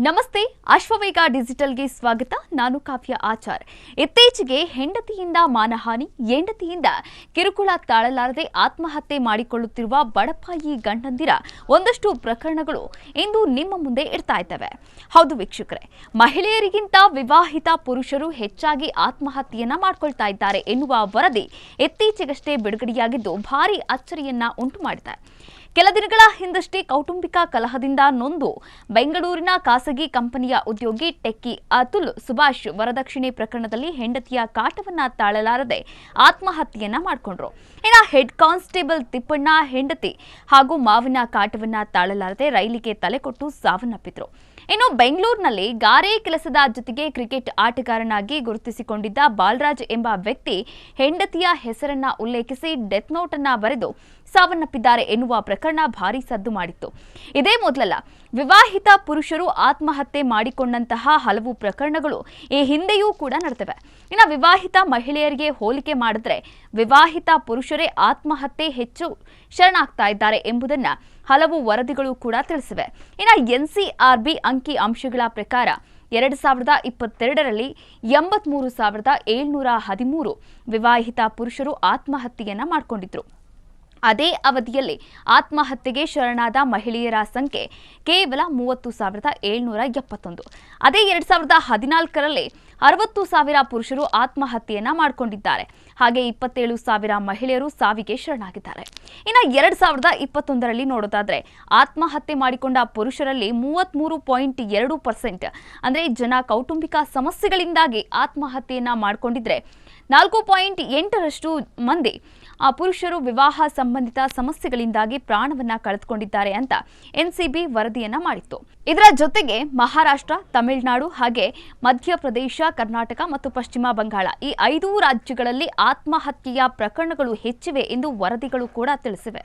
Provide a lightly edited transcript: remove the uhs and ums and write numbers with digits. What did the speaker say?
ನಮಸ್ತೆ ಅಶ್ವವೇಗ ಡಿಜಿಟಲ್ಗೆ ಸ್ವಾಗತ. ನಾನು ಕಾವ್ಯ ಆಚಾರ್. ಇತ್ತೀಚೆಗೆ ಹೆಂಡತಿಯಿಂದ ಮಾನಹಾನಿ, ಹೆಂಡತಿಯಿಂದ ಕಿರುಕುಳ ತಾಳಲಾರದೆ ಆತ್ಮಹತ್ಯೆ ಮಾಡಿಕೊಳ್ಳುತ್ತಿರುವ ಬಡಪಾಯಿ ಗಂಡಂದಿರ ಒಂದಷ್ಟು ಪ್ರಕರಣಗಳು ಇಂದು ನಿಮ್ಮ ಮುಂದೆ ಇರ್ತಾ ಇದ್ದಾವೆ. ಹೌದು ವೀಕ್ಷಕರೇ, ಮಹಿಳೆಯರಿಗಿಂತ ವಿವಾಹಿತ ಪುರುಷರು ಹೆಚ್ಚಾಗಿ ಆತ್ಮಹತ್ಯೆಯನ್ನ ಮಾಡಿಕೊಳ್ತಾ ಇದ್ದಾರೆ ಎನ್ನುವ ವರದಿ ಇತ್ತೀಚೆಗಷ್ಟೇ ಬಿಡುಗಡೆಯಾಗಿದ್ದು ಭಾರಿ ಅಚ್ಚರಿಯನ್ನ ಉಂಟು ಮಾಡಿದೆ. ಕೆಲ ದಿನಗಳ ಹಿಂದಷ್ಟೇ ಕೌಟುಂಬಿಕ ಕಲಹದಿಂದ ನೊಂದು ಬೆಂಗಳೂರಿನ ಖಾಸಗಿ ಕಂಪನಿಯ ಉದ್ಯೋಗಿ ಟೆಕ್ಕಿ ಅತುಲ್ ಸುಭಾಷ್ ವರದಕ್ಷಿಣೆ ಪ್ರಕರಣದಲ್ಲಿ ಹೆಂಡತಿಯ ಕಾಟವನ್ನ ತಾಳಲಾರದೆ ಆತ್ಮಹತ್ಯೆಯನ್ನ ಮಾಡಿಕೊಂಡ್ರು. ಇನ್ನು ಹೆಡ್ ಕಾನ್ಸ್ಟೇಬಲ್ ತಿಪ್ಪಣ್ಣ ಹೆಂಡತಿ ಹಾಗೂ ಮಾವಿನ ಕಾಟವನ್ನ ತಾಳಲಾರದೆ ರೈಲಿಗೆ ತಲೆಕೊಟ್ಟು ಸಾವನ್ನಪ್ಪಿದ್ರು. ಇನ್ನು ಬೆಂಗಳೂರಿನಲ್ಲಿ ಗಾರೆ ಕೆಲಸದ ಜೊತೆಗೆ ಕ್ರಿಕೆಟ್ ಆಟಗಾರನಾಗಿ ಗುರುತಿಸಿಕೊಂಡಿದ್ದ ಬಾಲರಾಜ್ ಎಂಬ ವ್ಯಕ್ತಿ ಹೆಂಡತಿಯ ಹೆಸರನ್ನ ಉಲ್ಲೇಖಿಸಿ ಡೆತ್ ನೋಟ್ ಅನ್ನ ಬರೆದು ಸಾವನ್ನಪ್ಪಿದ್ದಾರೆ ಎನ್ನುವ ಪ್ರಕರಣ ಭಾರಿ ಸದ್ದು ಮಾಡಿತ್ತು. ಇದೇ ಮೊದಲಲ್ಲ, ವಿವಾಹಿತ ಪುರುಷರು ಆತ್ಮಹತ್ಯೆ ಮಾಡಿಕೊಂಡಂತಹ ಹಲವು ಪ್ರಕರಣಗಳು ಈ ಹಿಂದೆಯೂ ಕೂಡ ನಡೆದಿವೆ. ಇನ್ನು ವಿವಾಹಿತ ಮಹಿಳೆಯರಿಗೆ ಹೋಲಿಕೆ ಮಾಡಿದ್ರೆ ವಿವಾಹಿತ ಪುರುಷರೇ ಆತ್ಮಹತ್ಯೆ ಹೆಚ್ಚು ಶರಣಾಗ್ತಾ ಇದ್ದಾರೆ ಎಂಬುದನ್ನ ಹಲವು ವರದಿಗಳು ಕೂಡ ತಿಳಿಸಿವೆ. ಇನ್ನು ಎನ್ಸಿಆರ್ಬಿ ಅಂಕಿ ಅಂಶಗಳ ಪ್ರಕಾರ 2022ರಲ್ಲಿ 83,713 ವಿವಾಹಿತ ಪುರುಷರು ಆತ್ಮಹತ್ಯೆಯನ್ನ ಮಾಡಿಕೊಂಡಿದ್ರು. ಅದೇ ಅವಧಿಯಲ್ಲಿ ಆತ್ಮಹತ್ಯೆಗೆ ಶರಣಾದ ಮಹಿಳೆಯರ ಸಂಖ್ಯೆ ಕೇವಲ 30,771. ಅದೇ 2014ರಲ್ಲಿ 60,000 ಪುರುಷರು ಆತ್ಮಹತ್ಯೆಯನ್ನ ಮಾಡಿಕೊಂಡಿದ್ದಾರೆ. ಹಾಗೆ 27,000 ಮಹಿಳೆಯರು ಸಾವಿಗೆ ಶರಣಾಗಿದ್ದಾರೆ. ಇನ್ನು 2021ರಲ್ಲಿ ನೋಡೋದಾದ್ರೆ ಆತ್ಮಹತ್ಯೆ ಮಾಡಿಕೊಂಡ ಪುರುಷರಲ್ಲಿ 33.2% ಅಂದ್ರೆ ಜನ ಕೌಟುಂಬಿಕ ಸಮಸ್ಯೆಗಳಿಂದಾಗಿ ಆತ್ಮಹತ್ಯೆಯನ್ನ ಮಾಡಿಕೊಂಡಿದ್ರೆ 4.8% ಮಂದಿ ಪುರುಷರು ವಿವಾಹ ಸಂಬಂಧಿತ ಸಮಸ್ಯೆಗಳಿಂದಾಗಿ ಪ್ರಾಣವನ್ನ ಕಳೆದುಕೊಂಡಿದ್ದಾರೆ ಅಂತ ಎನ್ಸಿಬಿ ವರದಿಯನ್ನ ಮಾಡಿತ್ತು. ಇದರ ಜೊತೆಗೆ ಮಹಾರಾಷ್ಟ್ರ, ತಮಿಳುನಾಡು ಹಾಗೆ ಮಧ್ಯಪ್ರದೇಶ, ಕರ್ನಾಟಕ ಮತ್ತು ಪಶ್ಚಿಮ ಬಂಗಾಳ ಈ 5 ರಾಜ್ಯಗಳಲ್ಲಿ ಆತ್ಮಹತ್ಯೆಯ ಪ್ರಕರಣಗಳು ಹೆಚ್ಚಿವೆ ಎಂದು ವರದಿಗಳು ಕೂಡ ತಿಳಿಸಿವೆ.